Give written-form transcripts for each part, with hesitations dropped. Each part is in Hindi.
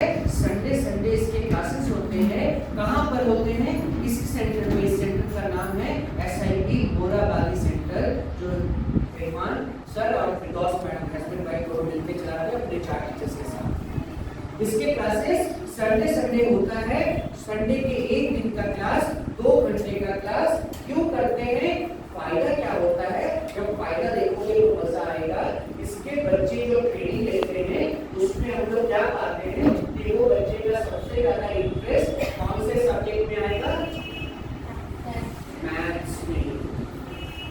संडे संडे इसके क्लासेस होते हैं। कहाँ पर होते हैं? इस सेंटर में। इस सेंटर का नाम है SIT मोराबादी सेंटर, जो रहमान सर और फिरदौस मैडम हस्बैंड वाइफ को मिलकर चला रहे हैं अपने 4 टीचर्स के साथ। इसके क्लासेस संडे संडे होता है। संडे के एक दिन का क्लास, 2 घंटे का क्लास। क्यों करते हैं? फायदा क्या होता है? जब फायदा देखोगे तो मजा आएगा। इसके बच्चे जो ट्रेनिंग लेते हैं उसमें हम लोग क्या पाते हैं कि वो बच्चे का सबसे ज्यादा इंटरेस्ट कौन से सब्जेक्ट में आएगा? मैथ्स में।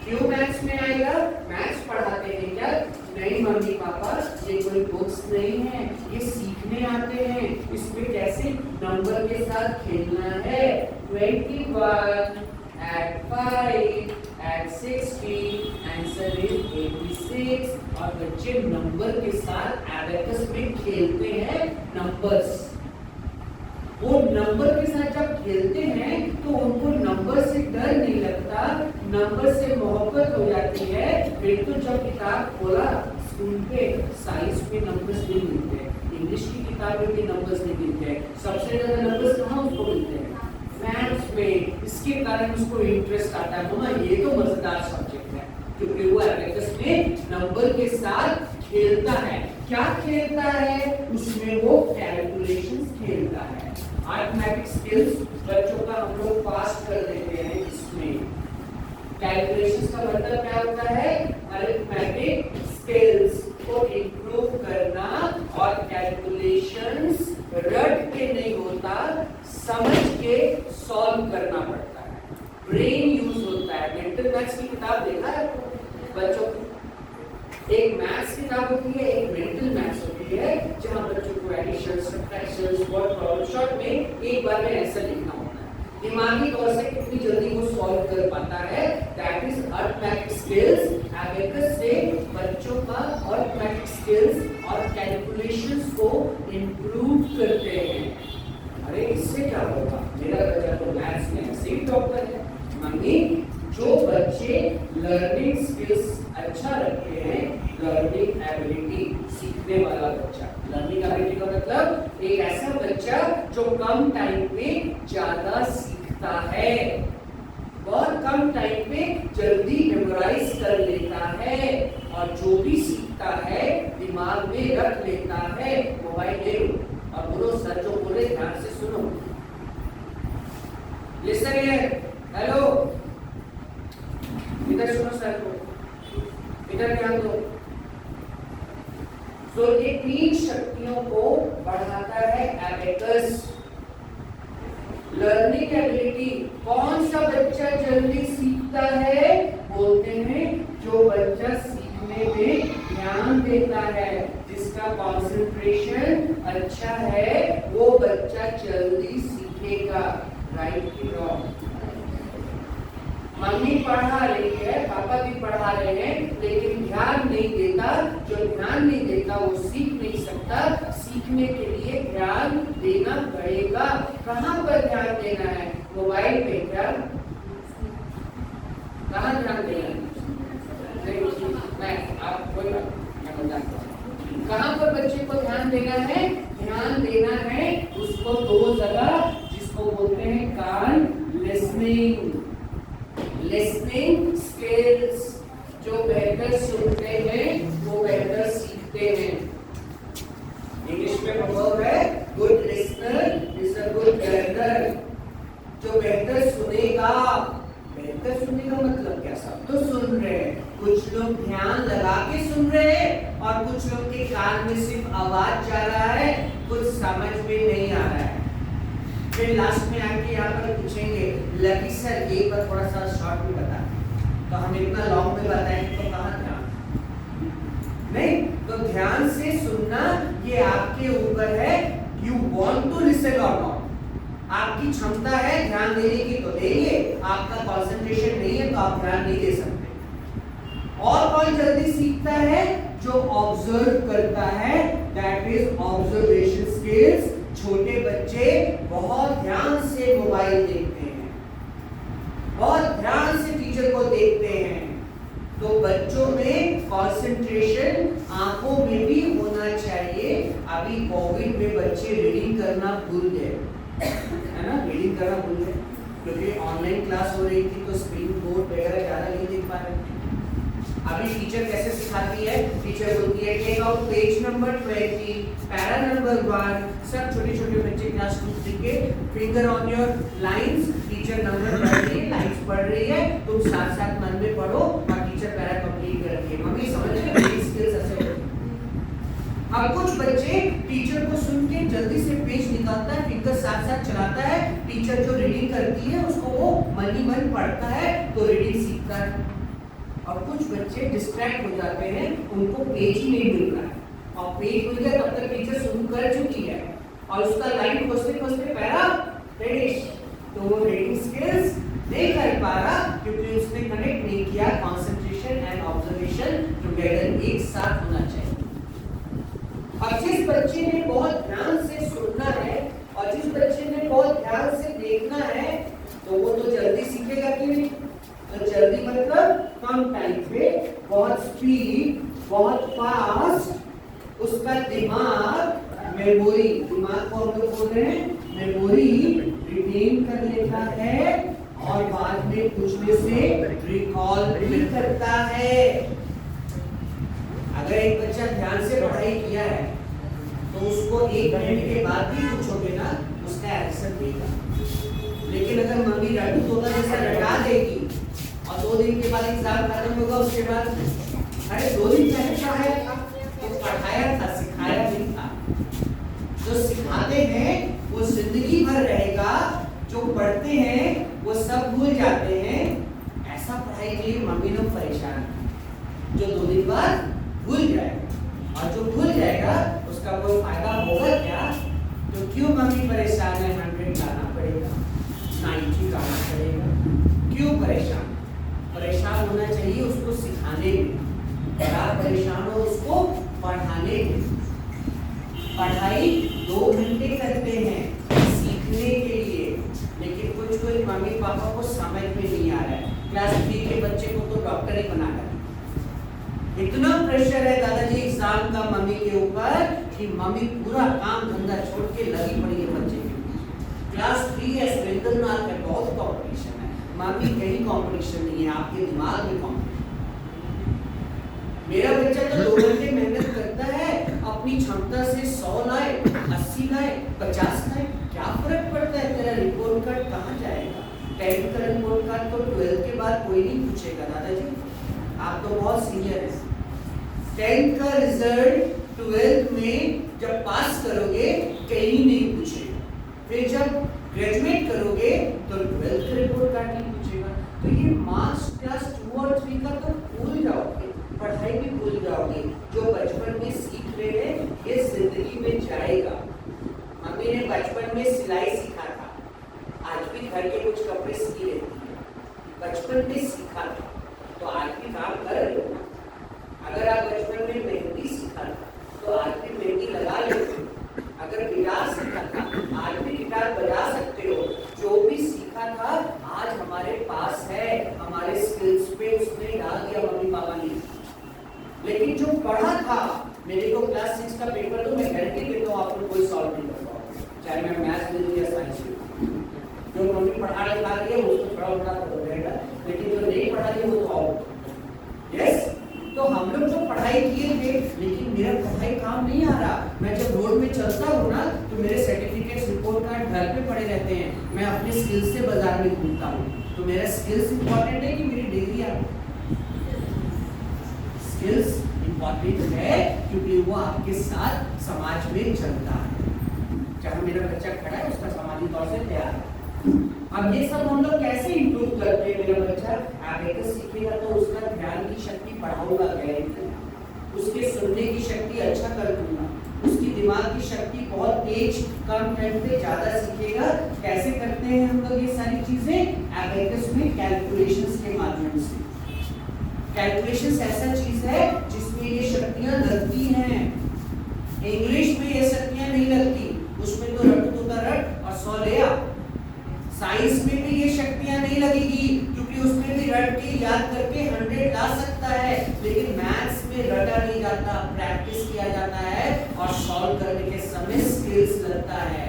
क्यों मैथ्स में आएगा? मैथ्स पढ़ाते हैं क्या? नहीं मम्मी पापा, ये कोई बुक्स नहीं है, ये सीखने आते हैं। इसमें कैसे नंबर के साथ खेलना है। 21 add 5 add 60 आंसर इज 86। और बच्चे नंबर के साथ एबेकस में खेलते हैं नंबर्स। वो नंबर के साथ जब खेलते हैं तो उनको नंबर से डर नहीं लगता, नंबर से मोहब्बत हो जाती है। फिर तो जब किताब खोला स्कूल पे, साइंस में नंबर्स नहीं मिलते, इंग्लिश की किताब में भी नंबर्स नहीं मिलते, सबसे ज्यादा नंबर्स कहाँ उसको मिलते हैं? मैथ्स में। इसके कारण उसको इंटरेस्ट आता है, मामा ये तो मजेदार सब्जेक्ट है, क्योंकि वो एबेकस में नंबर के साथ खेलता है। क्या खेलता है? उसमें वो कैलकुलेशंस खेलता है। अरिथमेटिक स्किल्स बच्चों का हम लोग फास्ट कर देते हैं। इसमें कैलकुलेशंस का मतलब क्या होता है? अरिथमेटिक स्किल्स को इंप्रूव करना। और कैलकुलेशंस रट के नहीं होता, समझ के सॉल्व करना पड़ता है, ब्रेन यूज होता है। मेंटल मैथ्स की किताब देखा है बच्चों को? एक मैथ्स किताब होती है, एक मेंटल मैथ्स होती है, जहां बच्चों को addition, subtraction, word problem short में एक बार में आंसर लिखना होता है। दिमागी तौर से कितनी जल्दी वो सॉल्व कर पाता है, that is arithmetic skills. Abacus से बच्चों का अरिथमेटिक स्किल्स और कैलकुलेशंस को इंप्रूव करते हैं। अरे इससे क्या होगा? मेरा बच्चा तो मैथ्स में ऐसे ही डॉक्टर है। मम्मी, जो बच्चे लर्निंग स्किल्स अच्छा रखते हैं, लर्निंग एबिलिटी, सीखने वाला बच्चा, लर्निंग एबिलिटी का मतलब एक ऐसा बच्चा जो कम टाइम में ज्यादा सीखता है, बहुत कम टाइम में जल्दी मेमोराइज कर लेता है, और जो भी सीखता है दिमाग में रख लेता है। मोबाइल ले लो और बोलो सर जो बोले ध्यान से सुनो। लिसन हियर, हेलो, इधर सुनो सर को, इधर ध्यान दो। तो ये 3 शक्तियों को बढ़ाता है एबेकस। लर्निंग एबिलिटी, कौन सा बच्चा जल्दी सीखता है? बोलते हैं जो बच्चा सीखने में ध्यान देता है, जिसका कंसंट्रेशन अच्छा है, वो बच्चा जल्दी सीखेगा। राइट की रॉन्ग? मम्मी पढ़ा रही है, पापा भी पढ़ा रहे हैं, लेकिन ध्यान नहीं देता। जो ध्यान नहीं देता वो सीख नहीं सकता। सीखने के लिए ध्यान देना पड़ेगा। कहाँ पर ध्यान देना है? मोबाइल पे क्या? कहाँ ध्यान देना है? मैं आप कोई मैं बताता हूँ। कहाँ पर बच्चे को ध्यान देना है? ध्यान देना है उसको 2 जगह, जिसको बोलते हैं कान, लिसनिंग। लिसनिंग स्किल्स, जो बेहतर सुनते हैं वो बेहतर सीखते हैं। इंग्लिश में प्रॉवर्ब है, good listener is a good learner. जो बेहतर सुनेगा, बेहतर सुनने का मतलब क्या? सब तो सुन रहे हैं, कुछ लोग ध्यान लगा के सुन रहे हैं और कुछ लोग के कान में सिर्फ आवाज जा रहा है, कुछ समझ में नहीं आ रहा है। फिर लास्ट में आके यहाँ पर पूछेंगे, लकी सर एक बार थोड़ा सा शॉर्ट में बता, तो हम इतना लॉन्ग में बताएंगे तो कहाँ ध्यान? नहीं, तो ध्यान से सुनना ये आपके ऊपर है। यू वांट टू लिसन और नॉट। आपकी क्षमता है ध्यान देने की तो देंगे, आपका कंसंट्रेशन नहीं है तो आप ध्यान नहीं दे सकते। और कौन जल्दी सीखता है? जो ऑब्जर्व करता है, दैट इज ऑब्जर्वेशन स्किल्स। छोटे बच्चे बहुत ध्यान से मोबाइल देखते हैं, बहुत ध्यान से टीचर को देखते हैं, तो बच्चों में कंसंट्रेशन आंखों में भी होना चाहिए। अभी कोविड वे बच्चे रीडिंग करना भूल गए, है ना, रीडिंग करना भूल गए, क्योंकि ऑनलाइन क्लास हो रही थी तो स्क्रीन बोर्ड वगैरह ज़्यादा नहीं देख पा रहे थे। अभी टीचर कैसे सिखाती है? टीचर बोलती है take out page number 20, para number 1, सब छोटे छोटे बच्चे क्लास 2-3 के, finger on your lines, teacher number पढ़ रही है, लाइंस पढ़ रही है, तुम साथ साथ मन में पढ़ो और टीचर पैरा कंप्लीट कर रही है। मम्मी समझ रहे स्किल्स ऐसे होती है। अब कुछ बच्चे टीचर को सुन के जल्दी से पेज निकालता है, फिंगर साथ साथ चलाता है, टीचर जो रीडिंग करती है उसको वो मन ही मन पढ़ता है तो रीडिंग सीखता है। और कुछ बच्चे डिस्ट्रैक्ट हो जाते हैं, उनको पेज ही नहीं मिल रहा है, और पेज मिल गया तब तक टीचर शुरू कर चुकी है और उसका लाइन खोजते खोजते पैरा फिनिश, तो वो रीडिंग स्किल्स नहीं कर पा रहा क्योंकि उसने कनेक्ट नहीं किया कंसंट्रेशन एंड ऑब्जर्वेशन टुगेदर, एक साथ होना चाहिए। और जिस बच्चे ने बहुत ध्यान से सुनना है और जिस बच्चे ने बहुत ध्यान से देखना है तो वो तो जल्दी सीखेगा कि नहीं? तो जल्दी मतलब कम टाइम पे, बहुत स्पीड, बहुत फास्ट, उसका दिमाग मेमोरी, दिमाग को हम लोग बोल रहे हैं मेमोरी, रिटेन कर लेता है और बाद में पूछने से रिकॉल भी करता है। अगर एक बच्चा ध्यान से पढ़ाई किया है तो उसको 1 मिनट के बाद भी पूछोगे ना उसका आंसर देगा, लेकिन अगर मम्मी रटू तोता जैसा रटा देगी और 2 दिन के बाद एग्जाम खत्म होगा, उसके बाद अरे 2 दिन पहले पढ़ाया था, तो पढ़ाया था, सिखाया नहीं था। जो सिखाते हैं वो जिंदगी भर रहेगा, जो पढ़ते हैं वो सब भूल जाते हैं। ऐसा पढ़ाई के लिए मम्मी लोग परेशान है, जो 2 दिन बाद भूल जाएगा, और जो भूल जाएगा उसका कोई फायदा होगा क्या? तो क्यों मम्मी परेशान है? 100 लाना पड़ेगा, 90 लाना पड़ेगा, क्यों परेशान? परेशान होना चाहिए उसको सिखाने में, और आप परेशान हो उसको पढ़ाने में। पढ़ाई 2 घंटे करते हैं सीखने के लिए, लेकिन कुछ मम्मी पापा को समझ में नहीं आ रहा है। क्लास 3 के बच्चे को तो डॉक्टर ही बना रहा है। इतना प्रेशर है दादाजी एग्जाम का मम्मी के ऊपर कि मम्मी पूरा काम धंधा छोड़ के लगी पड़ी है बच्चे के पीछे। क्लास 3 है, सुरेंद्रनाथ है, बहुत कंपटीशन है। मम्मी कहीं कंपटीशन नहीं है, आपके दिमाग में कंपटीशन। मेरा बच्चा तो 2 घंटे मेहनत करता है, अपनी क्षमता से 100 लाए, 80 लाए, 50 लाए, क्या फर्क पड़ता है? तेरा रिपोर्ट कार्ड कहाँ जाएगा? 10th का रिपोर्ट कार्ड तो 12th के बाद कोई नहीं पूछेगा दादाजी, आप तो बहुत सीनियर हैं। 10th का रिजल्ट 12th में जब पास करोगे कहीं नहीं पूछेगा, फिर जब ग्रेजुएट करोगे तो 12th का रिपोर्ट कार्ड नहीं पूछेगा। तो ये मार्क्स क्लास 2 और 3 का तो भूल जाओगे, पढ़ाई भी भूल जाओगे। जो बचपन में सीख रहे हैं ये जिंदगी में जाएगा। मम्मी ने बचपन में सिलाई सीखा था, आज भी घर के कुछ कपड़े सी लेती है, बचपन में सीखा था तो आज भी काम कर रहे हो। अगर आप बचपन में मेहंदी सीखा था तो आज भी मेहंदी लगा लेते हो। अगर गिटार सीखा था आज भी गिटार बजा सकते हो। जो भी सीखा था आज हमारे पास है, हमारे स्किल्स पे उसने डाल दिया मम्मी पापा ने। लेकिन जो पढ़ा था, मेरे को क्लास 6 का पेपर दो, मैं गारंटी देता हूँ आप लोग कोई सॉल्व नहीं कर पाओगे, चाहे मैं मैथ्स दे दूँ या साइंस दे दूँ। जो मम्मी पढ़ा रही है उसको थोड़ा मोटा तो हो जाएगा, लेकिन जो नहीं पढ़ा रही है वो तो आउट। यस, तो हम लोग जो पढ़ाई किए थे, लेकिन मेरा पढ़ाई काम नहीं आ रहा। मैं जब रोड में चलता हूँ ना तो मेरे सर्टिफिकेट्स, रिपोर्ट कार्ड घर पे पड़े रहते हैं, मैं अपने स्किल्स से बाजार में घूमता हूँ। तो मेरा स्किल्स इंपॉर्टेंट है कि मेरी डिग्री आ? स्किल्स इंपॉर्टेंट है क्योंकि वो आपके साथ समाज में चलता है। चाहे मेरा बच्चा खड़ा है उसका सामाजिक तौर से तैयार है। अब ये सब हम लोग कैसे इंप्रूव करते हैं? मेरा बच्चा एबेकस सीखेगा तो उसका ध्यान की शक्ति बढ़ाऊंगा, गारंटी। उसके सुनने की शक्ति अच्छा कर दूंगा, उसकी दिमाग की शक्ति बहुत तेज, कम टाइम पे ज्यादा सीखेगा। कैसे करते हैं हम लोग ये सारी चीजें? एबेकस में कैलकुलेशंस के माध्यम से। कैलकुलेशंस ऐसा चीज है जिसमें ये शक्तियां लगती हैं। इंग्लिश में ये शक्तियां नहीं लगती, उसमें तो रट तोता रट और 100 ले आ। साइंस में भी ये शक्तियां नहीं लगेगी क्योंकि उसमें भी रट के याद करके 100 ला सकता है, लेकिन मैथ्स में पे रटा नहीं जाता, प्रैक्टिस किया जाता है और सॉल्व करने के समय स्किल्स लगता है।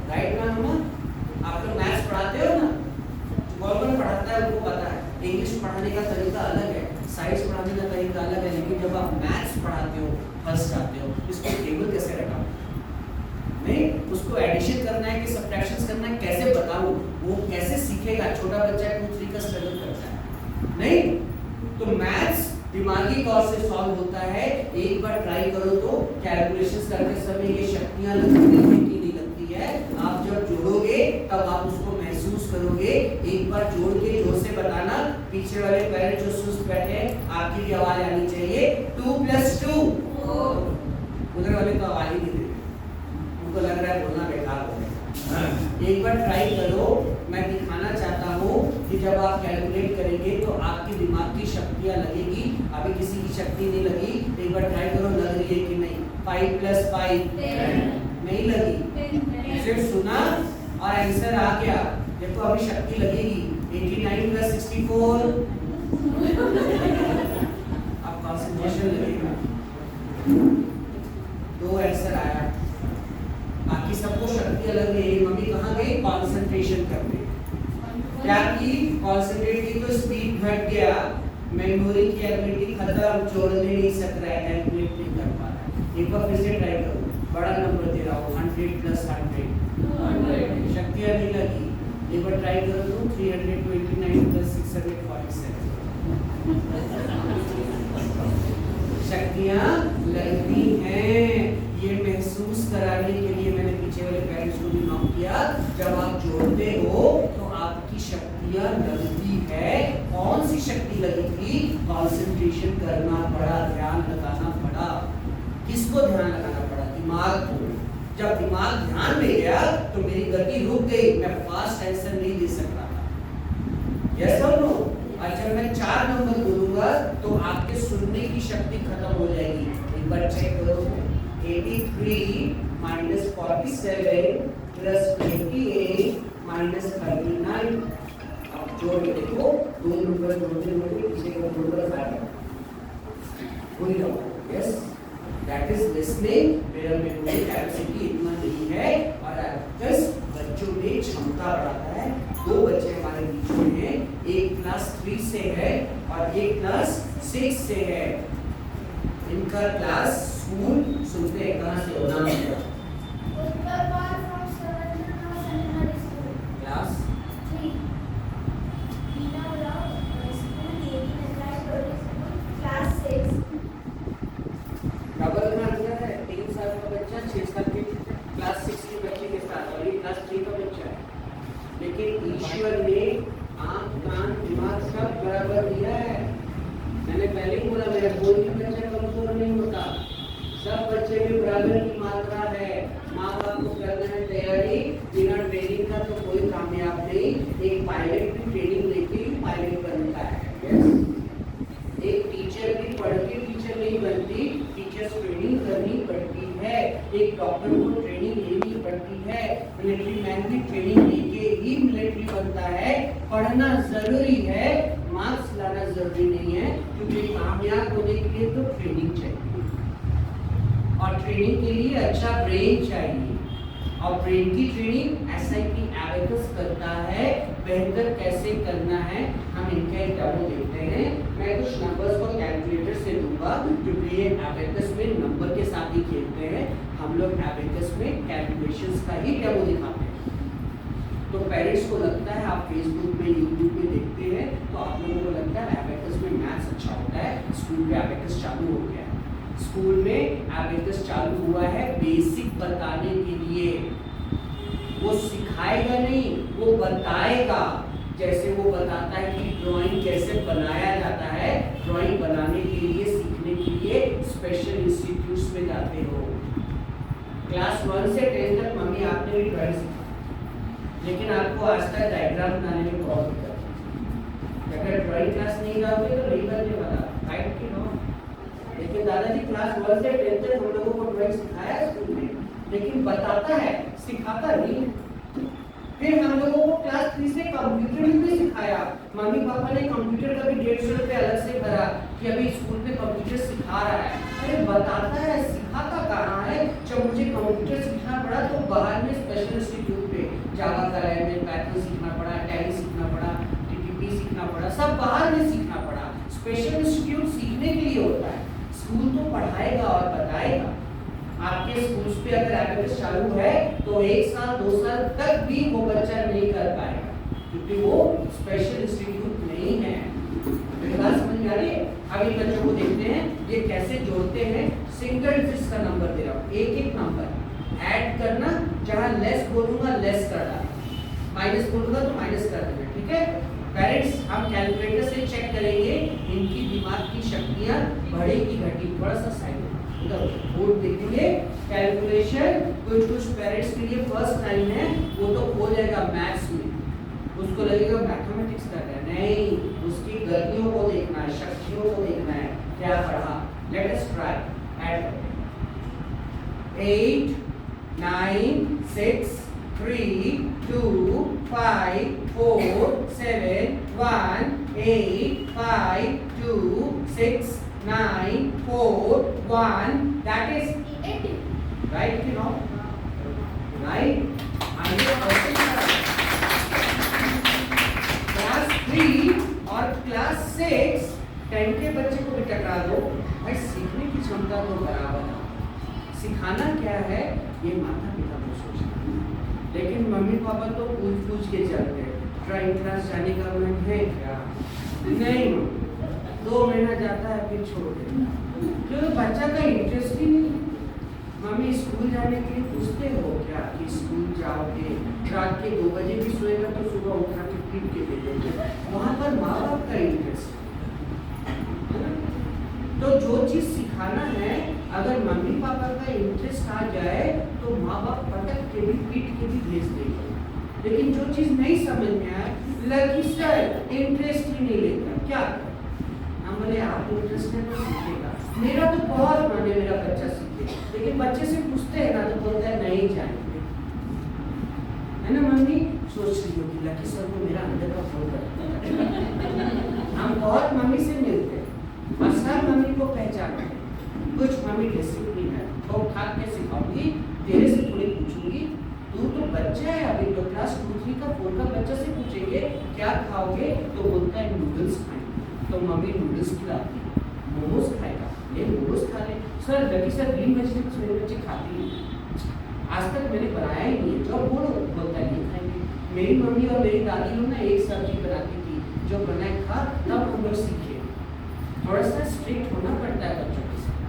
राइट ना मम्मा? आप लोग मैथ्स पढ़ाते हो ना, कौन पढ़ाता है उनको पता है। इंग्लिश पढ़ाने का तरीका अलग है, साइंस पढ़ाने का तरीका अलग है, लेकिन जब आप मैथ्स पढ़ाते हो, फंस जाते हो। इसको टेबल कैसे रटाओ, नहीं उसको एडिशन करना है कि सब्ट्रैक्शंस करना है, कैसे बताऊं, वो कैसे सीखेगा? छोटा बच्चा 2-3 का स्ट्रगल करता है, नहीं? तो मैथ्स दिमागी तौर से सॉल्व होता है। एक बार ट्राई करो तो कैलकुलेशंस करते समय ये शक्तियां लगती है कि नहीं लगती है, आप जब जोड़ोगे तब आप उसको महसूस करोगे। एक बार जोड़ के जोर से बताना, पीछे वाले पेरेंट्स जो सुस्त बैठे हैं आपकी भी आवाज आनी चाहिए। 2 + 2 उधर वाले तो आवाज ही नहीं दे रहे, उनको लग रहा है बोलना बेकार हो गया। एक बार ट्राई करो, मैं दिखाना चाहता हूँ कि जब आप कैलकुलेट करेंगे तो आपकी दिमाग की शक्तियाँ लगेगी। अभी किसी की शक्ति नहीं लगी, एक बार ट्राई करो, लग रही है कि नहीं? 5 + 5 नहीं लगी, सिर्फ सुना और आंसर आ गया। देखो अभी शक्ति लगेगी। 89 + 64 अब कंसंट्रेशन लगेगा। 2 आंसर आया, बाकी सबको शक्ति अलग है। मम्मी कहाँ गई? कंसंट्रेशन करने। क्या की? कंसंट्रेट की तो स्पीड घट गया, मेमोरी की एबिलिटी खत्म, जोड़ने नहीं सक रहा है, कैलकुलेट नहीं कर पा रहा है। एक बार फिर से ट्राई करो, बड़ा नंबर दे रहा हूँ, 100 + 100 शक्तियाँ नहीं लगी। एक बार ट्राई करो तो 329 + 647 शक्तियाँ लगती हैं। ये महसूस कराने के लिए मैंने पीछे वाले पेरेंट्स को भी नॉक किया। जब आप जोड़ते हो तो आपकी शक्तियाँ लगती है। कौन सी शक्ति लगी थी? कंसंट्रेशन करना पड़ा, ध्यान लगाना पड़ा। किसको ध्यान लगाना पड़ा? दिमाग को। जब दिमाग ध्यान में गया तो मेरी गति रुक गई, मैं फास्ट आंसर नहीं दे सक रहा था। यस और नो? और जब मैं 4 नंबर बोलूंगा तो आपके सुनने की शक्ति खत्म हो जाएगी। एक बार चेक करो, 83 - 47 + 28 - 39। अब जोड़ के देखो, 2 नंबर जोड़ने में पीछे का नंबर आ गया। भूल जाओ। Yes, that is listening. मेरा मेमोरी कैपेसिटी इतना नहीं है और एबैकस बच्चों में क्षमता बढ़ाता है। 2 बच्चे हमारे बीच में हैं, एक क्लास 3 से है और एक क्लास 6 से है। इनका क्लास स्कूल सुनते हैं कहाँ से? नाम क्या? क्लास 3 क्लास 6 डबल में अंतर है। 3 साल का बच्चा 6 साल के क्लास 6 के बच्चे के साथ, और ये क्लास 3 का बच्चा है। लेकिन ईश्वर ने आँख, कान, दिमाग सब बराबर दिया है। मैंने पहले ही बोला, मेरा कोई भी बच्चा कमजोर नहीं होता, सब बच्चे में बराबर की मात्रा है। माँ बाप को करना है तैयारी, बिना ट्रेनिंग का तो कोई कामयाब नहीं। एक पायलट भी ट्रेनिंग लेके ही पायलट बनता है। एक टीचर भी पढ़ के टीचर नहीं बनती, टीचर्स ट्रेनिंग करनी पड़ती है। एक डॉक्टर को ट्रेनिंग लेनी पड़ती है, मिलिट्री मैन भी ट्रेनिंग लेके ही मिलिट्री बनता है। पढ़ना जरूरी है, मार्क्स लाना जरूरी नहीं है, क्योंकि कामयाब होने के लिए तो ट्रेनिंग चाहिए और ट्रेनिंग के लिए अच्छा ब्रेन चाहिए। और ब्रेन की ट्रेनिंग SIP एबैकस करता है। बेहतर कैसे करना है हम इनका एक डेमो देखते हैं। मैं कुछ नंबर्स को कैलकुलेटर से दूंगा, क्योंकि ये एबैकस में नंबर के साथ ही खेलते हैं। हम लोग एबैकस में कैलकुलेशंस का ही डेमो दिखाते हैं। तो पेरेंट्स को लगता है, आप फेसबुक पे, यूट्यूब पे देखते हैं तो आप लोगों को लगता है एबैकस में मैथ्स अच्छा होता है। स्कूल में एबैकस चालू हो गया है। स्कूल में एबैकस चालू हुआ है बेसिक बताने के लिए। वो सिखाएगा नहीं, वो बताएगा। जैसे वो बताता है कि ड्राइंग कैसे बनाया जाता है, ड्राइंग बनाने के लिए, सीखने के लिए स्पेशल इंस्टीट्यूट्स में जाते हो। क्लास 1 से 10 तक मम्मी आपने भी ड्राइंग सीखा, लेकिन आपको आज तक डायग्राम बनाने में बहुत दिक्कत है। अगर ड्राइंग क्लास नहीं जाओगे तो नहीं करने वाला, राइट कि नो? लेकिन दादाजी क्लास 1 से 10 तक हम लोगों को ड्राइंग सिखाया स्कूल में, लेकिन बताता है, सिखाता नहीं। फिर हम लोगों को क्लास 3 से कंप्यूटर भी सिखाया। मम्मी पापा ने कंप्यूटर का भी 150 रुपये अलग से भरा। कि अभी स्कूल में कंप्यूटर सिखा रहा है। अरे बताता है, सिखाता कहाँ है? जब मुझे कंप्यूटर सीखना पड़ा तो बाहर में स्पेशल इंस्टीट्यूट पे जावा का लैंग्वेज पैटर्न सीखना पड़ा, टैली सीखना पड़ा, टीटीपी सीखना पड़ा, सब बाहर में सीखना पड़ा। स्पेशल इंस्टीट्यूट सीखने के लिए होता है, स्कूल तो पढ़ाएगा और बताएगा। आपके स्कूल्स पे अगर एबेकस चालू है तो 1 साल 2 साल तक भी वो बच्चा नहीं कर पाएगा, क्योंकि वो स्पेशल इंस्टीट्यूट नहीं है। मेरी बात समझ में आ रही है? अब इन बच्चों को देखते हैं ये कैसे जोड़ते हैं। सिंगल डिजिट का नंबर दे रहा हूँ, एक नंबर ऐड करना, जहाँ लेस बोलूंगा लेस कर डालना, माइनस बोलूंगा तो माइनस कर देना, ठीक है? पेरेंट्स, हम कैलकुलेटर से चेक करेंगे इनकी दिमाग की शक्तियाँ बढ़ेगी घटी। थोड़ा सा साइड बोर्ड देखेंगे। कैलकुलेशन कुछ पेरेंट्स के लिए फर्स्ट टाइम है, वो तो खो जाएगा मैथ्स में, उसको लगेगा मैथमेटिक्स कर रहा है। नहीं, उसकी गलतियों को देखना है, शक्तियों को देखना है, क्या पढ़ा। Let us try. Add 8 9 6 3 2 5 4 7 1 8 5 2 6 9 4 1, that is 80. right, you know, right? Class 3 और क्लास 6 10 के बच्चे को भी टकरा दो भाई, सीखने की क्षमता तो बराबर है। सिखाना क्या है ये माता पिता को सोचना है, लेकिन मम्मी पापा तो पूछ के चलते हैं। ड्राइंग क्लास जाने का मन है क्या? नहीं, 2 महीना जाता है फिर छोड़ देता है, क्योंकि बच्चा का इंटरेस्ट ही नहीं। मम्मी स्कूल जाने के लिए पूछते हो क्या कि स्कूल जाओगे, रात के 2 बजे भी सोएगा तो सुबह उठा के पीट के भेजोगे, वहाँ पर माँ बाप का इंटरेस्ट है। तो जो चीज़ सिखाना है, अगर मम्मी पापा का इंटरेस्ट आ जाए तो माँ बाप पटक के भी पीट के भी भेज देंगे। लेकिन जो चीज़ नहीं समझ में आए, लकी सर इंटरेस्ट ही नहीं लेता, क्या? हम बोले आप इंटरेस्ट है तो सीखेगा। मेरा तो बहुत मन है मेरा बच्चा सीखे, लेकिन बच्चे से पूछते हैं ना तो बोलता है नहीं जाएंगे, है ना मम्मी? सोच रही होगी लकी सर को मेरा अंदर का फोन करता। हम बहुत मम्मी से मिलते हैं और सब मम्मी को पहचानते हैं। कुछ मम्मी डिसिप्लिन है, तो उठा के सिखाऊंगी, तेरे से थोड़ी पूछूंगी, तू तो बच्चा है अभी, तो क्लास 2-3 का 4 का बच्चा से पूछेंगे क्या खाओगे तो बोलता है नूडल्स खाएंगे, तो मम्मी नूडल्स खिलाती है। मोमोज खाएगा, ये मोमोज खा ले। Sir lucky sir green vegetables मेरे बच्चे खाते हैं, आज तक मैंने बनाया ही नहीं है, जो बोलो बोलता है नहीं खाएंगे। मेरी मम्मी और मेरी दादी लोग ना एक सब्जी बनाती थी, जो बनाए खा, तब हम लोग सीखे। थोड़ा सा स्ट्रिक्ट होना पड़ता है बच्चों के साथ।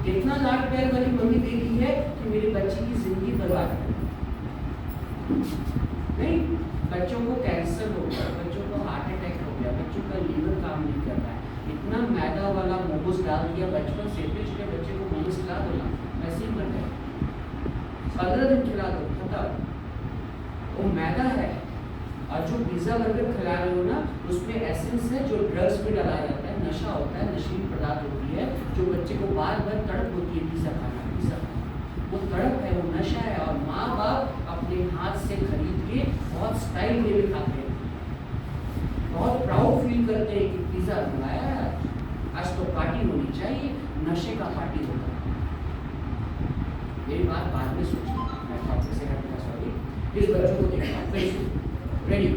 कितना लाड प्यार वाली मम्मी देखी है कि मेरे बच्चे की जिंदगी बर्बाद कर नहीं। बच्चों को कैंसर हो गया, बच्चों को हार्ट अटैक हो गया, बच्चों का लीवर काम नहीं कर रहा है, इतना मैदा वाला मोमोज डाल दिया बचपन से, छोटे बच्चे को मोमोज खिला दो ना, वैसे ही मर गए। 15 दिन खिला दो, खत्म। वो मैदा है। और जो पिज्जा बर्गर खिला रहे हो ना, उसमें एसेंस है जो ड्रग्स में डाला जाता है, नशा होता है, नशीली पदार्थ होती है, जो बच्चे को बार बार तड़प होती है पिज्जा खाना, पिज्जा खाना। वो तड़प है, वो नशा है, और माँ बाप अपने हाथ से खरीद के बहुत स्टाइल में खाते हैं, बहुत प्राउड फील करते हैं कि पिज्जा मंगाया है, आज तो पार्टी होनी चाहिए, नशे का पार्टी होगा। मेरी बात बाद में सोचना, मैं टॉपिक से हटूंगा, सॉरी। इस बच्चों को देखना, फिर रेडी,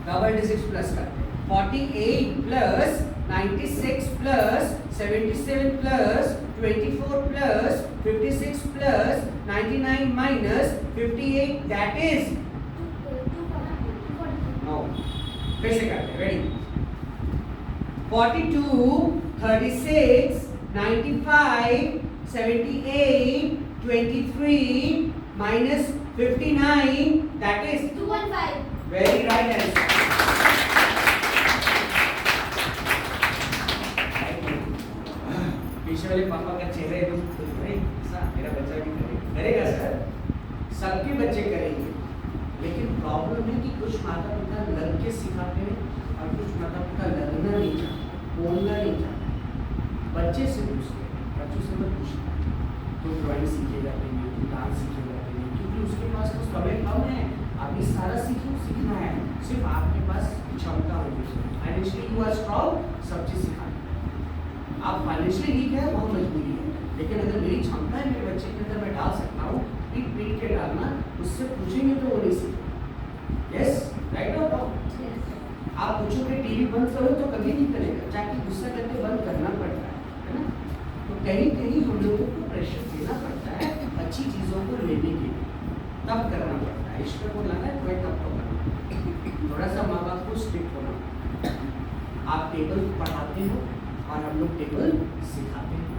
डबल डिजिट प्लस करते हैं। 48 plus 96 plus 77 plus 24 plus 56 plus 99 minus 58, that is no. फिर से करते हैं, ready. 42 36 95 78 23 minus 59, that is 215. very right answer. पीछे वाले पापा का चेहरा एकदम खुल भाई, ऐसा मेरा बच्चा भी करेगा सर, सबके बच्चे करेंगे। लेकिन प्रॉब्लम है कि कुछ माता पिता लग के सिखाते हैं और कुछ माता पिता लगना नहीं चाहते, बोलना नहीं चाहते। बच्चे से पूछते हैं, बच्चों से मत पूछना तो ड्राइंग सीखेगा नहीं, तो डांस सीखेगा नहीं, क्योंकि उसके पास तो समय कम है, अभी सारा सीखना है। सिर्फ आपके पास क्षमता होनी चाहिए। फाइनेंशियली यू आर स्ट्रॉन्ग, सब चीज सिखाना। आप फाइनेंशियली वीक है, वो मजबूरी है, लेकिन अगर मेरी क्षमता है मेरे बच्चे के अंदर मैं डाल सकता हूँ, पीट पीट के डालना, उससे पूछेंगे तो वो नहीं सीखेगा। यस, राइट और रॉन्ग? आप पूछोगे टीवी बंद करो तो कभी नहीं करेगा, चाहे गुस्सा करके बंद करना पड़ता है ना? तो कहीं कहीं हम लोगों को प्रेशर देना पड़ता है अच्छी चीज़ों को लेने के लिए, तब करना पड़ता है। ईश्वर को लाना है तो तब तो करना, थोड़ा सा माँ बाप को स्ट्रिक्ट होना। आप टेबल पढ़ाते हो और हम लोग टेबल सिखाते हैं,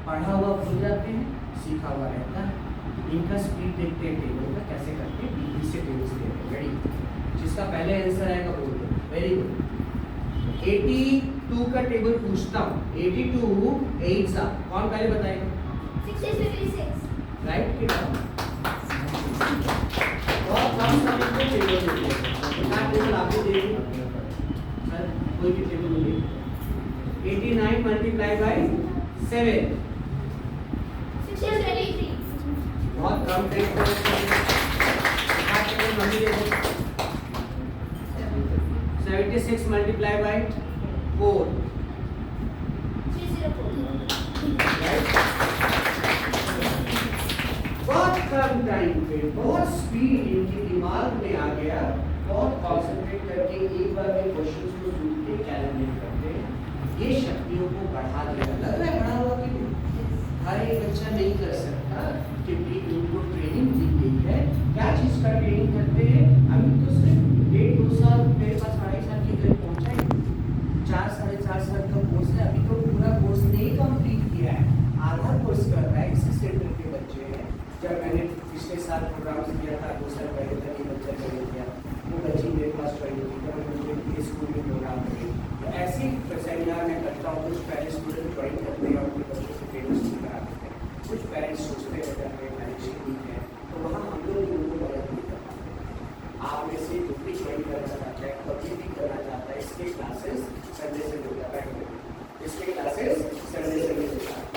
पढ़ा हुआ भूल जाते हैं, सीखा हुआ रहता है। इनका स्पीड देखते हैं टेबल का कैसे करते हैं, बीबी से टेबल्स दे रहे हैं। रेडी? जिसका पहले आंसर आएगा बोल दो। Very good. 82 का टेबल पूछता हूँ, 82 8 सा कौन पहले बताएगा? 56. राइट के बाद बहुत कम समय में टेबल देते हैं। कितना टेबल आपको देंगे सर? कोई भी टेबल मिले 89 मल्टीप्लाई बाय 7 623. बहुत कम टेबल मम्मी देखो 76 मल्टीप्लाई बाय 4 304. राइट? बहुत कम टाइम पे बहुत स्पीड इनके दिमाग में आ गया, बहुत कॉन्सेंट्रेट करके एक बार में क्वेश्चंस को सुन के कैलकुलेट करते हैं। ये शक्तियों को बढ़ा दिया। लग रहा है बढ़ा हुआ कि नहीं? हर एक बच्चा नहीं कर सकता, क्योंकि उनको ट्रेनिंग दी गई है। क्या चीज़ का ट्रेनिंग करते हैं? अभी तो सिर्फ 1.5-2 साल मेरे पास 2.5 साल की करीब पहुँचा है, 4-4.5 साल का कोर्स है। अभी तो पूरा कोर्स नहीं कंप्लीट किया है, आधा कोर्स कर रहा है। इसी सेंटर के बच्चे हैं। जब मैंने पिछले साल प्रोग्राम किया था, 2 साल पहले तक ये बच्चा ज्वाइन किया, वो बच्ची मेरे पास ज्वाइन की, जब मैंने स्कूल में प्रोग्राम किए। तो ऐसे सेमिनार में करता हूँ, कुछ पेरेंट्स स्टूडेंट ज्वाइन करते हैं और अपने बच्चों से पेरेंट्स भी कराते हैं। कुछ पेरेंट्स सोचते रहते हैं फाइनेंशियल वीक है, तो वहाँ हम लोग उनको मदद नहीं कर पाते। आप में से जो भी ज्वाइन करना चाहता है, कभी भी करना चाहता है, इसके क्लासेस संडे से होता है। इसके क्लासेस संडे से होता है।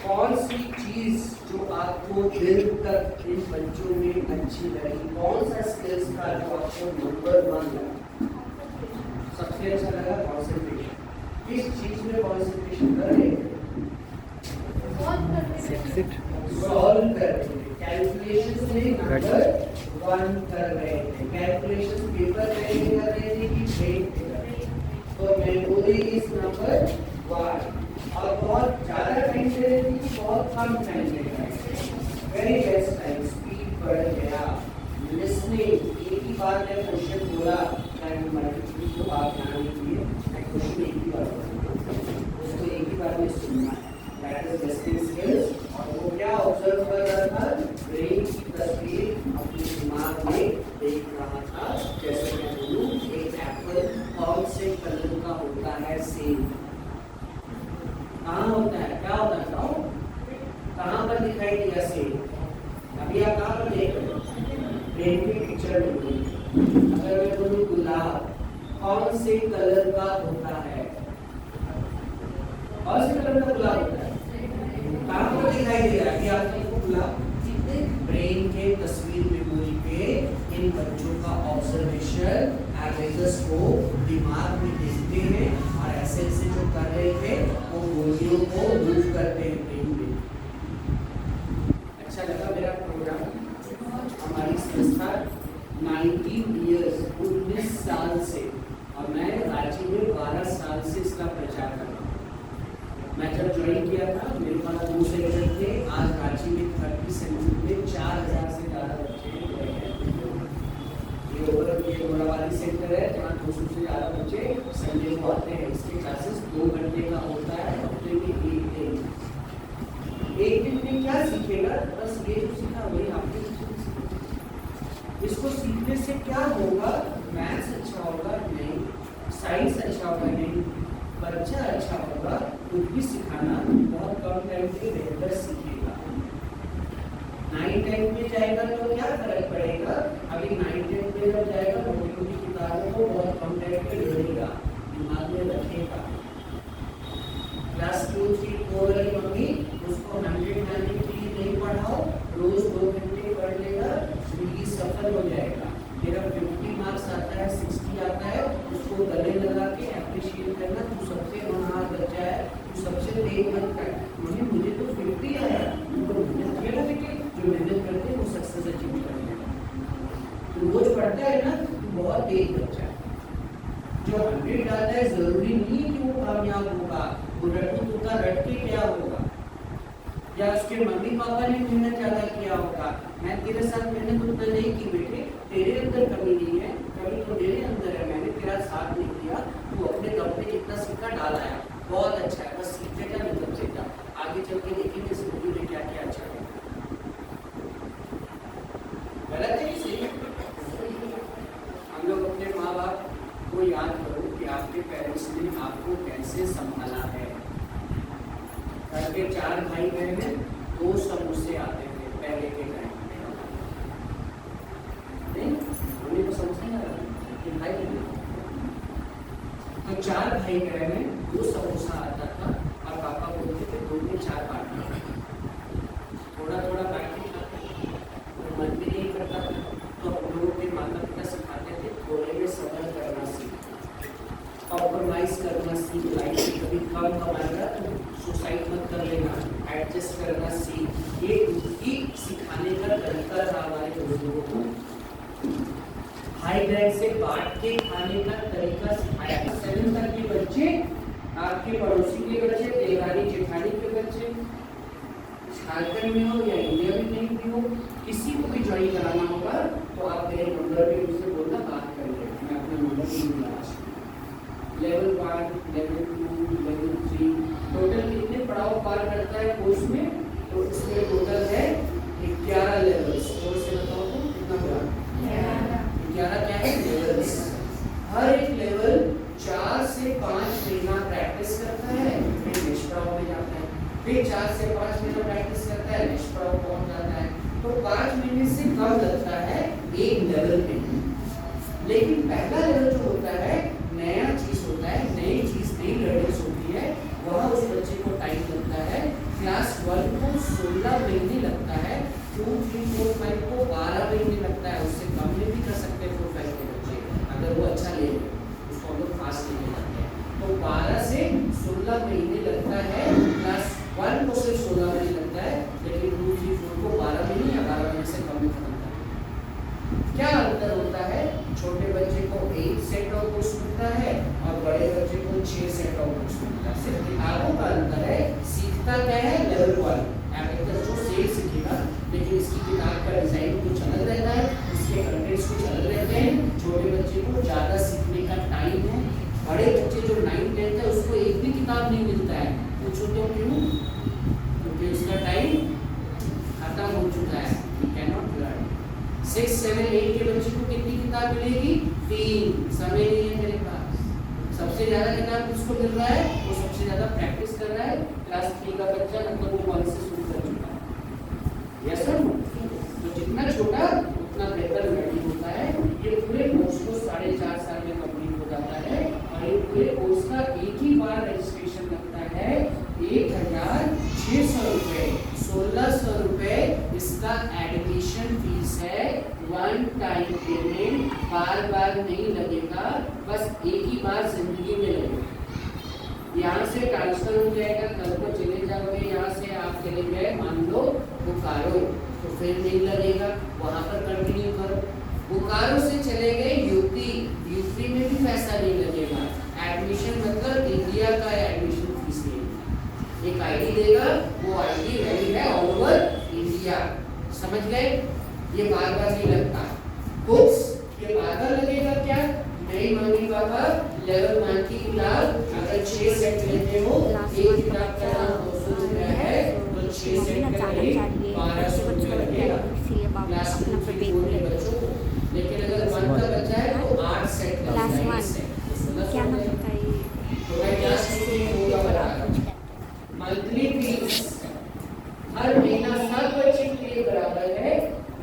कौन सी चीज जो आपको दिल तक इन बच्चों में अच्छी लगी? कौन सा स्किल्स था जो आपको नंबर 1 लगा? सबसे अच्छा लगा कॉन्सेंट्रेशन। किस चीज में कॉन्सेंट्रेशन कर रहे हैं? सॉल्व कर रहे थे, कैलकुलेशंस में नंबर 1 कर रहे थे। कैलकुलेशन पेपर पे कर रहे थे कि ब्रेन पे कर रहे थे? तो मेमोरी इज नंबर 1। और बहुत ज़्यादा टाइम दे रहे थे कि बहुत कम टाइम दे रहे थे? वेरी लेस टाइम, स्पीड बढ़ गया। लिसनिंग, एक ही बार मैं क्वेश्चन बोला, टाइम मल्टीप्लाई को आप ध्यान दीजिए, मैं क्वेश्चन एक ही बार बोलूँगा, उसको एक ही बार में सुनना है। That is listening skills. और वो क्या ऑब्जर्व कर रहा था? ब्रेन की तस्वीर अपने दिमाग में देख रहा था। जैसे मैं बोलूँ, एक एप्पल कौन से कलर का होता है? सेम। कहाँ होता है? क्या होता है बताओ? कहाँ पर दिखाई दिया सेम? अभी आप कहाँ पर देख रहे हो? ब्रेन की पिक्चर में बोलिए। अगर मैं बोलूँ गुलाब कौन से कलर का होता है? कौन से कलर का गुलाब होता है? कहाँ पर दिखाई दे रहा है? आप देखो गुलाब, ब्रेन के तस्वीर मेमोरी पे इन बच्चों का ऑब्जर्वेशन एवेजस को दिमाग में देखते हैं और ऐसे ऐसे जो कर रहे थे वो गोलियों को मूव करते हैं ब्रेन में। अच्छा लगा मेरा प्रोग्राम? हमारी संस्था 19 ईयर्स 19 साल से, और मैं रांची में 12 साल से इसका प्रचार कर रहा हूँ। मैं जब ज्वाइन किया था मेरे पास 2 सेंटर थे, आज रांची में 30 सेंटर में 4000 से ज़्यादा बच्चे हैं। ये ओवरऑल ये मोराबादी सेंटर है जहाँ 200 से ज़्यादा बच्चे संडे को आते हैं। इसके क्लासेस 2 घंटे का होता है, हफ्ते में 1 दिन। 1 दिन में क्या सीखेगा? बस ये जो सीखा वही आपके इसको सीखने से क्या होगा? मैथ्स अच्छा होगा नहीं, साइंस अच्छा होगा नहीं, बच्चा अच्छा होगा, कुछ भी सिखाना बहुत कम टाइम में बेहतर सीखेगा। 9-10 में जाएगा तो क्या फर्क पड़ेगा? अभी 9-10 में जब जाएगा मोटी किताबों को बहुत कम टाइम में लेगा, दिमाग में रखेगा। क्लास 2, 3, 4 वाली मम्मी उसको 100 के लिए नहीं पढ़ाओ, रोज 2 घंटे पढ़ लेगा, या उसके मम्मी पापा ने मेहनत ज्यादा किया होगा। मैं तेरे साथ मेहनत उतना नहीं की बेटे, तेरे अंदर कमी नहीं है, कमी तो मेरे अंदर है, मैंने तेरा साथ नहीं किया, तू अपने दम पे जितना सीखा डाला है, बहुत अच्छा है, बस सीखेगा नहीं समझेगा। आगे चल के देखेंगे जिंदगी में क्या क्या अच्छा है। गलत है कि सही है? हम लोग अपने माँ बाप को याद करो कि आपके पेरेंट्स ने आपको कैसे संभाला है। घर के 4 भाई बहन हैं, 2 समोसे आते थे पहले के टाइम में, नहीं हमने तो समझा ना कि भाई बहन, तो 4 भाई बहन हैं, 2 समोसा आता था और पापा बोलते थे 2 में 4 बांटना, थोड़ा थोड़ा बांट के खाते, तो मन भी नहीं करता था। तो हम लोगों के माता पिता सिखाते थे थोड़े में सब्र करना सीख, कॉम्प्रोमाइज करना सीख, लाइफ में कभी कम कमाएगा तो सुसाइड मत कर लेना, एडजस्ट करना सीख। ये उनकी सिखाने का तरीका था हमारे बुजुर्गों को। भाई बहन से बांट के खाने का तरीका सिखाया। 7 तक के बच्चे, आपके पड़ोसी के बच्चे, देवरानी जेठानी के बच्चे, झारखंड में हो या इंडिया में कहीं भी हो, किसी को भी ज्वाइन कराना होगा तो आप मेरे नंबर पे मुझसे बोलना, बात करेंगे, मैं अपना नंबर भी दूंगा। लेवल 1, लेवल 2, लेवल 3, टोटल कितने पड़ाव पार करता है कोर्स में? तो इसमें टोटल है 11 लेवल्स। और से बताओ तो कितना हुआ? 11 क्या है? लेवल्स। हर एक लेवल 4 से 5 महीना प्रैक्टिस करता है, फिर नेक्स्ट पड़ाव में जाता है, फिर 4 से 5 महीना प्रैक्टिस करता है, नेक्स्ट पड़ाव पहुंच जाता है। तो 5 महीने से कम लगता है एक लेवल में। लेकिन पहला लेवल जो होता है नया चीज होता है, नई चीज, नई लर्निंग्स होती है, वहाँ उस बच्चे को टाइम लगता है। क्लास 1 को 16 महीने लगता है, 2, 3, 4, 5 को 12 महीने लगता है। उससे कम में भी कर सकते हैं 4, 5 के बच्चे, अगर वो अच्छा ले ले, उसको हम लोग फास्ट लेके जाते हैं। तो 12 से 16 महीने लगता है। क्लास 1 को सिर्फ 16 महीने लगता है, लेकिन 2, 3, 4 को 12 महीने या 12 महीने से कम में खत्म करता है। क्या अंतर होता है? छोटे बच्चे को 1 सेट ऑफ बुक्स मिलता है और बड़े बच्चे को 6 सेट ऑफ बुक्स मिलता है। सिर्फ किताबों का अंतर है। सीखता क्या है? लेवल 1 एबेकस जो सेम सीखेगा, लेकिन इसकी किताब का डिजाइन कुछ अलग रहता है, इसके कंटेंट्स कुछ अलग रहते हैं। छोटे बच्चे को ज़्यादा सीखने का टाइम है, बड़े बच्चे जो 9, 10 है उसको एक भी किताब नहीं मिलता है। पूछो तो क्यों? क्योंकि उसका टाइम खत्म हो चुका है, कैनॉट लर्न। 6, 7, 8 के बच्चे को कितनी किताब मिलेगी? 3। समय नहीं है मेरे पास। सबसे ज्यादा किताब किसको मिल रहा है? वो सबसे ज्यादा प्रैक्टिस कर रहा है। क्लास 3 का बच्चा मतलब वो 1 से शुरू कर चुका है। Yes sir? तो जितना छोटा उतना बेहतर लर्निंग होता है। ये पूरे कोर्स को 4.5 साल में कंप्लीट हो जाता है और ये पूरे कोर्स का एक ही बार रजिस्ट्रेशन लगता है 1600 रुपए। 1600 रुपए इसका एडमिशन फीस है। 1 टाइम पेमेंट, बार बार नहीं लगेगा, बस एक ही बार जिंदगी में लगेगा। यहाँ से ट्रांसफर हो जाएगा, कल को चले जाओगे, यहाँ से आप चले गए मान लो बोकारो, तो फिर नहीं लगेगा, वहाँ पर कंटिन्यू करो। बोकारो से चले गए यूपी, यूपी में भी पैसा नहीं लगेगा। एडमिशन मतलब इंडिया का एडमिशन फीस नहीं, एक आईडी देगा, वो आईडी वैलिड है ऑल ओवर इंडिया। समझ गए? ये बार बार नहीं लगता। बुक्स ये बार बार लगेगा क्या? नहीं मम्मी पापा, लेवल 1 की किताब अगर 6 सेट लेते हो, एक किताब का दाम 200 रुपया है, तो 6 सेट का रेट 1200 रुपया लगेगा क्लास 2, 3, 4 के बच्चों को। लेकिन अगर 1 का बच्चा है तो 8 सेट का क्या होता है? तो मैं क्लास 2 में होगा बराबर। मंथली फीस हर महीना सब बच्चे के लिए बराबर है।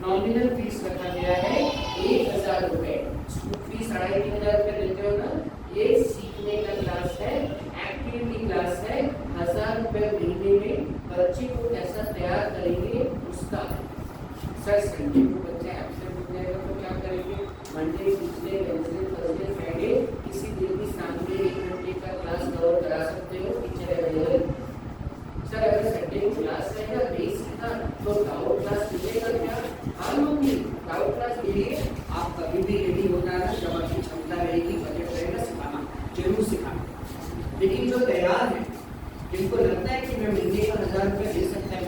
नॉमिनल फीस रखा गया है 1000 रुपए। फीस 2500 रुपए देते हो ना, ये सीखने का क्लास है, एक्टिविटी क्लास है। 1000 रुपए महीने में बच्चे को कैसा तैयार करेंगे उसका। सर संडे को बच्चा एब्सेंट हो जाएगा तो क्या करेंगे? Monday, Tuesday, Wednesday, Thursday, Friday किसी दिन भी शाम में 1 घंटे का क्लास कवर करा सकते हो, टीचर अवेलेबल। सर अगर संडे को क्लास रहेगा बेसिक का तो डाउट क्लास मिलेगा क्या? हाँ मम्मी, डाउट क्लास मिलेगी। आप कभी भी रेडी हो जाना, जब आपकी क्षमता रहेगी, बजट रहेगा, सिखाना जरूर सिखाना। लेकिन जो तैयार है, जिनको लगता है कि मैं महीने का 1000 रुपये दे सकता है,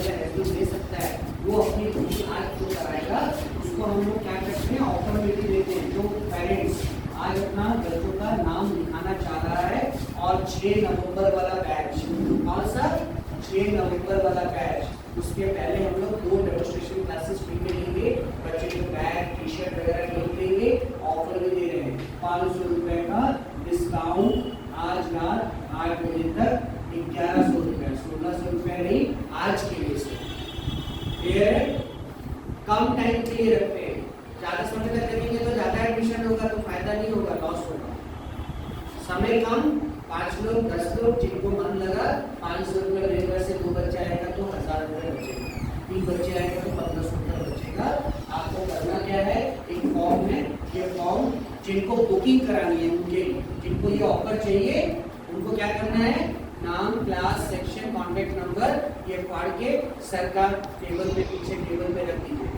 हम लोग क्या करते हैं, ऑफर देते हैं। जो पेरेंट्स आज अपना बच्चों का नाम लिखाना चाह रहा है और 6 नवंबर वाला बैच, कौन सा 6 नवंबर वाला बैच, उसके पहले हम लोग 2 डेमोस्ट्रेशन क्लासेस फ्री में लेंगे, बच्चे को बैग टी शर्ट वगैरह नहीं देंगे, ऑफर में दे रहे हैं 500 रुपए का डिस्काउंट आज रात 8 बजे तक 1100 रुपए, 1600 रुपए नहीं, आज के लिए से क्लियर है। कम टाइम के लिए रखते हैं, ज्यादा समय तक रखेंगे तो ज्यादा एडमिशन होगा तो फायदा नहीं होगा, लॉस होगा। समय कम, 5 लोग 10 लोग जिनको मन लगा 500 रुपये रेगुलर से 2 बच्चे आएगा तो 1000 रुपये बचेगा, 3 बच्चे आएगा तो 1500 रुपये बचेगा। आपको करना क्या है, एक फॉर्म है, ये फॉर्म जिनको बुकिंग करानी है, उनके जिनको ये ऑफर चाहिए उनको क्या करना है, नाम, क्लास, सेक्शन, कॉन्टैक्ट नंबर ये फाड़ के सर का टेबल पे, पीछे टेबल पे रख दीजिए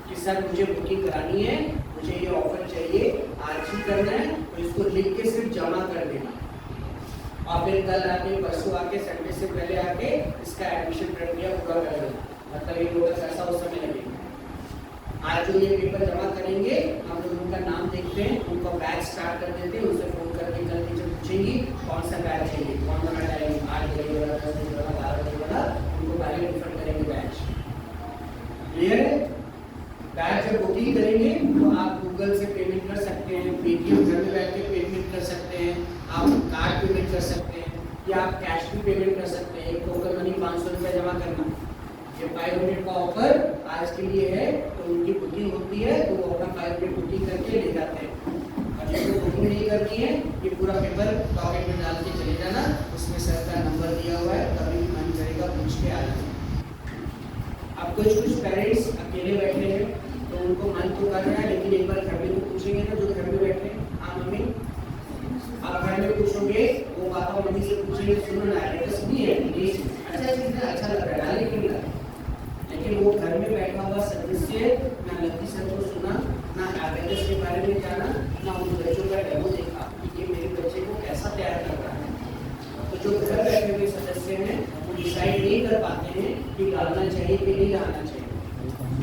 कि सर मुझे बुकिंग करानी है, मुझे ये ऑफर चाहिए, आज ही करना है, तो इसको लिख के सिर्फ जमा कर देना और फिर कल आके, परसों आके, संडे से पहले आके इसका एडमिशन प्रक्रिया पूरा कर देना। मतलब ये लोग पैसा उस समय लगेगा। आज जो ये पेपर जमा करेंगे, हम लोग उनका नाम देखते हैं, उनका बैच स्टार्ट कर देते हैं, उनसे फोन करके कल टीचर पूछेंगी कौन सा बैच चाहिए, कौन सा बैच आएगी, 8 बजे वाला, 10 बजे वाला, 12 बजे वाला, उनको पहले रिफर करेंगे बैच। क्लियर है। बैच जब बुकिंग करेंगे तो आप गूगल से पेमेंट कर सकते हैं, पेटीएम घर में बैठ के पेमेंट कर सकते हैं, आप कार्ड पेमेंट कर सकते हैं या आप कैश भी पेमेंट कर सकते हैं। एक टोकन मनी 500 रुपये जमा करना, ये 500 का ऑफर आज के लिए है, तो उनकी बुकिंग होती है तो वो अपना 500 बुकिंग करके ले जाते हैं। और जिसको बुकिंग नहीं करनी है, ये पूरा पेपर पॉकेट में डाल के चले जाना, उसमें सर का नंबर दिया हुआ है, कभी भी मन करेगा पूछ के आ जाना। अब कुछ पेरेंट्स अकेले बैठे हैं तो उनको मन तो कर रहा है, लेकिन एक बार घर में तो पूछेंगे ना, जो घर में बैठे हैं, हाँ मम्मी, आप घर में पूछोगे, वो पापा मम्मी से पूछेंगे, सुनो ना एड्रेस नहीं है, अच्छा चीज है, अच्छा लग रहा है, लेकिन वो घर में बैठा हुआ सदस्य ना लकी सर को सुना, ना एड्रेस के बारे में जाना, ना उन बच्चों का डेमो देखा कि ये मेरे बच्चे को कैसा तैयार कर रहा है। तो जो घर बैठे हुए सदस्य हैं वो डिसाइड नहीं कर पाते हैं कि डालना चाहिए कि नहीं डालना चाहिए।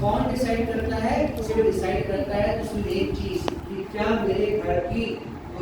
कौन डिसाइड करता है? सिर्फ डिसाइड करता है तो सिर्फ एक चीज कि क्या मेरे घर की